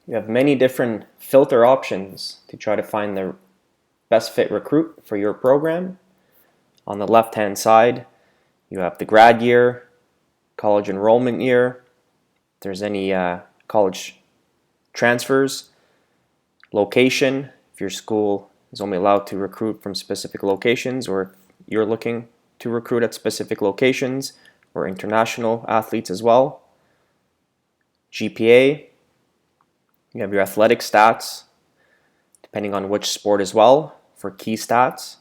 You have many different filter options to try to find the best fit recruit for your program. On the left-hand side, you have the grad year, college enrollment year, if there's any college transfers, location, if your school is only allowed to recruit from specific locations, or if you're looking to recruit at specific locations, or international athletes as well. GPA, you have your athletic stats, depending on which sport as well, for key stats.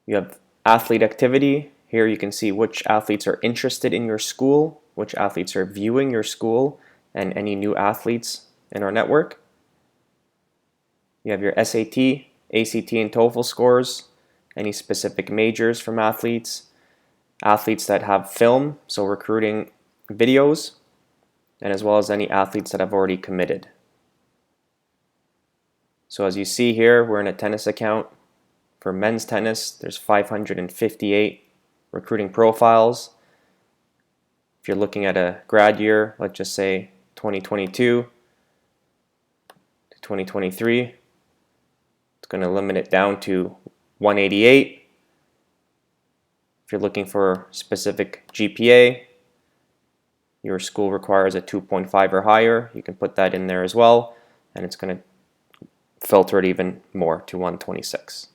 You have athlete activity. Here you can see which athletes are interested in your school, which athletes are viewing your school, and any new athletes in our network. You have your SAT, ACT, and TOEFL scores, any specific majors from athletes, athletes that have film, so recruiting videos, and as well as any athletes that have already committed. So as you see here, we're in a tennis account. For men's tennis, there's 558 recruiting profiles. If you're looking at a grad year, let's just say 2022 to 2023, it's going to limit it down to 188. If you're looking for specific GPA, your school requires a 2.5 or higher, you can put that in there as well, and it's going to filter it even more to 126.